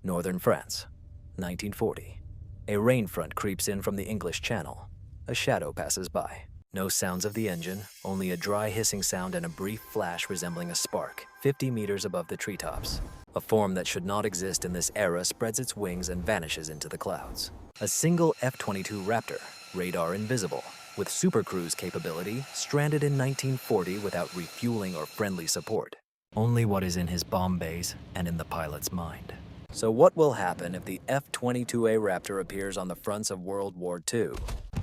Northern France, 1940. A rain front creeps in from the English Channel. A shadow passes by. No sounds of the engine, only a dry hissing sound and a brief flash resembling a spark, 50 meters above the treetops. A form that should not exist in this era spreads its wings and vanishes into the clouds. A single F-22 Raptor, radar invisible, with supercruise capability, stranded in 1940 without refueling or friendly support. Only what is in his bomb bays and in the pilot's mind. So what will happen if the F-22A Raptor appears on the fronts of World War II?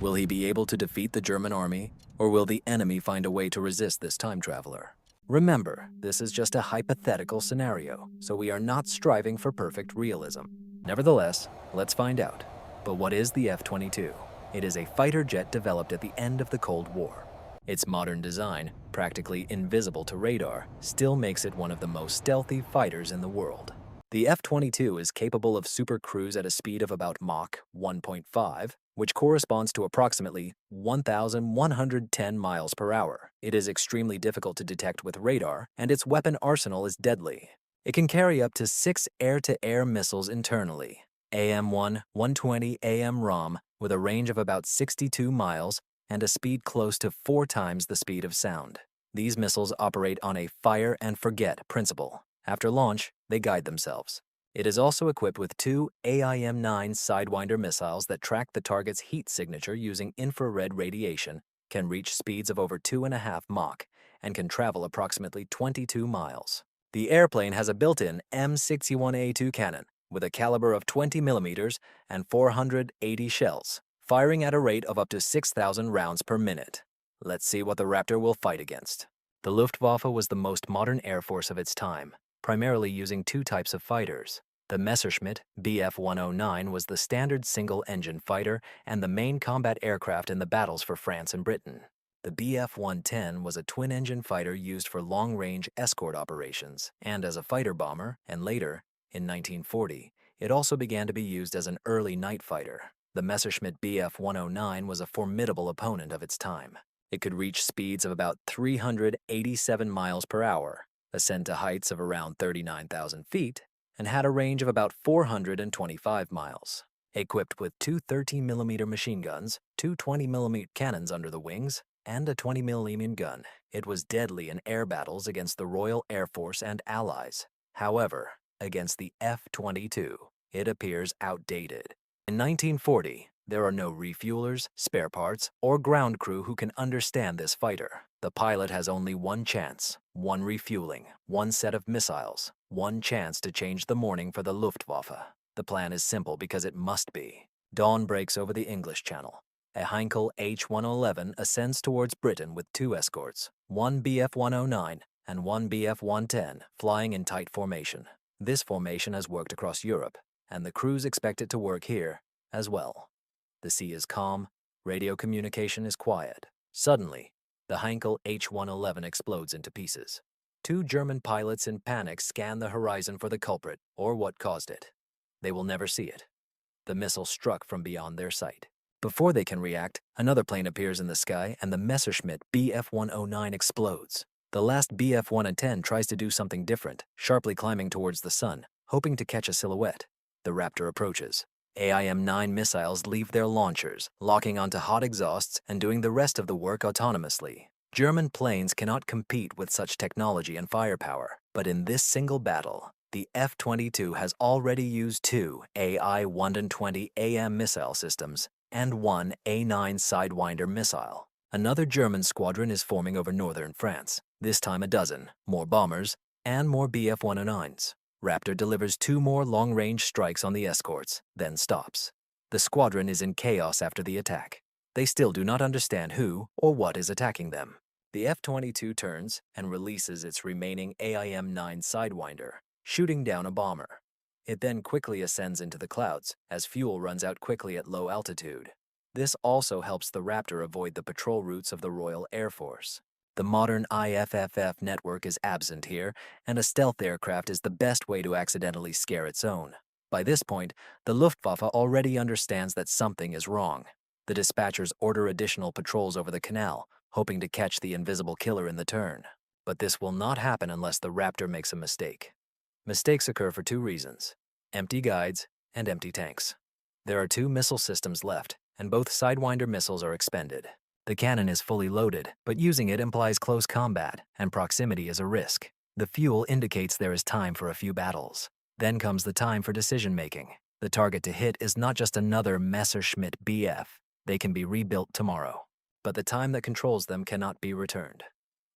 Will he be able to defeat the German army, or will the enemy find a way to resist this time traveler? Remember, this is just a hypothetical scenario, so we are not striving for perfect realism. Nevertheless, let's find out. But what is the F-22? It is a fighter jet developed at the end of the Cold War. Its modern design, practically invisible to radar, still makes it one of the most stealthy fighters in the world. The F-22 is capable of supercruise at a speed of about Mach 1.5, which corresponds to approximately 1,110 miles per hour. It is extremely difficult to detect with radar, and its weapon arsenal is deadly. It can carry up to 6 air-to-air missiles internally, AM-1 120 AM-ROM, with a range of about 62 miles and a speed close to 4 times the speed of sound. These missiles operate on a fire-and-forget principle. After launch, they guide themselves. It is also equipped with 2 AIM-9 Sidewinder missiles that track the target's heat signature using infrared radiation, can reach speeds of over 2.5 Mach, and can travel approximately 22 miles. The airplane has a built-in M61A2 cannon with a caliber of 20 millimeters and 480 shells, firing at a rate of up to 6,000 rounds per minute. Let's see what the Raptor will fight against. The Luftwaffe was the most modern air force of its time, primarily using 2 types of fighters. The Messerschmitt Bf-109 was the standard single-engine fighter and the main combat aircraft in the battles for France and Britain. The Bf-110 was a twin-engine fighter used for long-range escort operations, and as a fighter bomber, and later, in 1940, it also began to be used as an early night fighter. The Messerschmitt Bf-109 was a formidable opponent of its time. It could reach speeds of about 387 miles per hour, ascend to heights of around 39,000 feet, and had a range of about 425 miles. Equipped with 2 13mm machine guns, 2 20mm cannons under the wings, and a 20mm gun, it was deadly in air battles against the Royal Air Force and Allies. However, against the F-22, it appears outdated. In 1940, there are no refuelers, spare parts, or ground crew who can understand this fighter. The pilot has only one chance, one refueling, one set of missiles, one chance to change the morning for the Luftwaffe. The plan is simple because it must be. Dawn breaks over the English Channel. A Heinkel H-111 ascends towards Britain with 2 escorts, 1 Bf-109 and 1 Bf-110, flying in tight formation. This formation has worked across Europe, and the crews expect it to work here as well. The sea is calm, radio communication is quiet. Suddenly, the Heinkel H-111 explodes into pieces. 2 German pilots in panic scan the horizon for the culprit, or what caused it. They will never see it. The missile struck from beyond their sight. Before they can react, another plane appears in the sky and the Messerschmitt Bf-109 explodes. The last Bf-110 tries to do something different, sharply climbing towards the sun, hoping to catch a silhouette. The Raptor approaches. AIM-9 missiles leave their launchers, locking onto hot exhausts and doing the rest of the work autonomously. German planes cannot compete with such technology and firepower, but in this single battle, the F-22 has already used 2 AI-120 AM missile systems and 1 A-9 Sidewinder missile. Another German squadron is forming over northern France, this time a dozen, more bombers, and more Bf-109s. Raptor delivers 2 more long-range strikes on the escorts, then stops. The squadron is in chaos after the attack. They still do not understand who or what is attacking them. The F-22 turns and releases its remaining AIM-9 Sidewinder, shooting down a bomber. It then quickly ascends into the clouds as fuel runs out quickly at low altitude. This also helps the Raptor avoid the patrol routes of the Royal Air Force. The modern IFFF network is absent here, and a stealth aircraft is the best way to accidentally scare its own. By this point, the Luftwaffe already understands that something is wrong. The dispatchers order additional patrols over the canal, hoping to catch the invisible killer in the turn. But this will not happen unless the Raptor makes a mistake. Mistakes occur for 2 reasons. empty guides, and empty tanks. There are 2 missile systems left, and both Sidewinder missiles are expended. The cannon is fully loaded, but using it implies close combat, and proximity is a risk. The fuel indicates there is time for a few battles. Then comes the time for decision-making. The target to hit is not just another Messerschmitt Bf. They can be rebuilt tomorrow, but the time that controls them cannot be returned.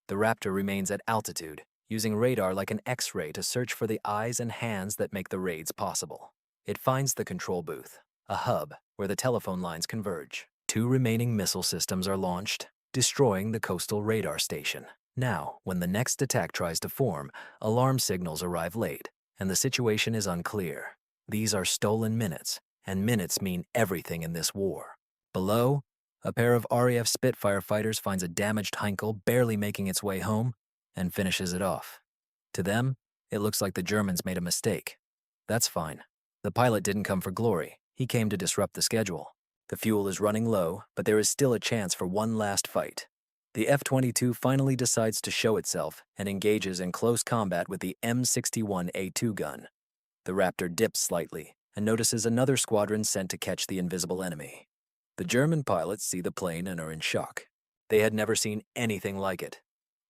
The Raptor remains at altitude, using radar like an X-ray to search for the eyes and hands that make the raids possible. It finds the control booth, a hub where the telephone lines converge. 2 remaining missile systems are launched, destroying the coastal radar station. Now, when the next attack tries to form, alarm signals arrive late, and the situation is unclear. These are stolen minutes, and minutes mean everything in this war. Below, a pair of RAF Spitfire fighters finds a damaged Heinkel barely making its way home and finishes it off. To them, it looks like the Germans made a mistake. That's fine. The pilot didn't come for glory. He came to disrupt the schedule. The fuel is running low, but there is still a chance for one last fight. The F-22 finally decides to show itself and engages in close combat with the M61A2 gun. The Raptor dips slightly and notices another squadron sent to catch the invisible enemy. The German pilots see the plane and are in shock. They had never seen anything like it.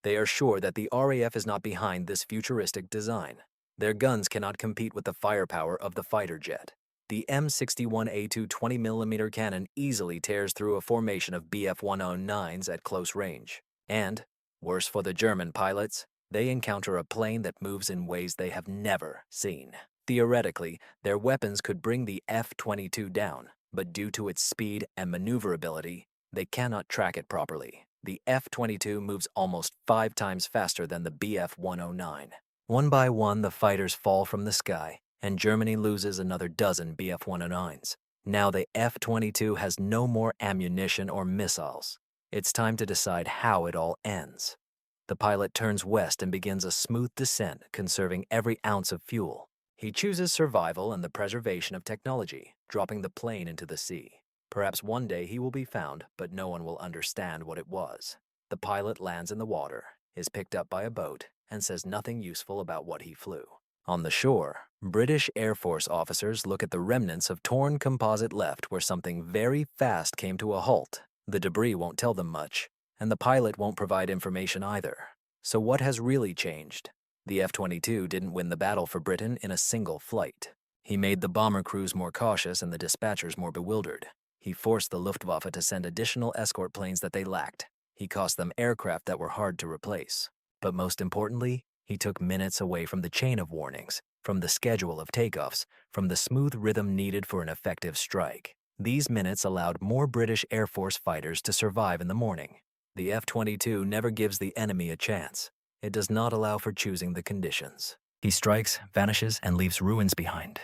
They are sure that the RAF is not behind this futuristic design. Their guns cannot compete with the firepower of the fighter jet. The M61A2 20mm cannon easily tears through a formation of Bf-109s at close range. And, worse for the German pilots, they encounter a plane that moves in ways they have never seen. Theoretically, their weapons could bring the F-22 down, but due to its speed and maneuverability, they cannot track it properly. The F-22 moves almost 5 times faster than the Bf-109. One by one, the fighters fall from the sky, and Germany loses another dozen Bf-109s. Now the F-22 has no more ammunition or missiles. It's time to decide how it all ends. The pilot turns west and begins a smooth descent, conserving every ounce of fuel. He chooses survival and the preservation of technology, dropping the plane into the sea. Perhaps one day he will be found, but no one will understand what it was. The pilot lands in the water, is picked up by a boat, and says nothing useful about what he flew. On the shore, British Air Force officers look at the remnants of torn composite left where something very fast came to a halt. The debris won't tell them much, and the pilot won't provide information either. So what has really changed? The F-22 didn't win the battle for Britain in a single flight. He made the bomber crews more cautious and the dispatchers more bewildered. He forced the Luftwaffe to send additional escort planes that they lacked. He cost them aircraft that were hard to replace. But most importantly, he took minutes away from the chain of warnings, from the schedule of takeoffs, from the smooth rhythm needed for an effective strike. These minutes allowed more British Air Force fighters to survive in the morning. The F-22 never gives the enemy a chance. It does not allow for choosing the conditions. He strikes, vanishes, and leaves ruins behind.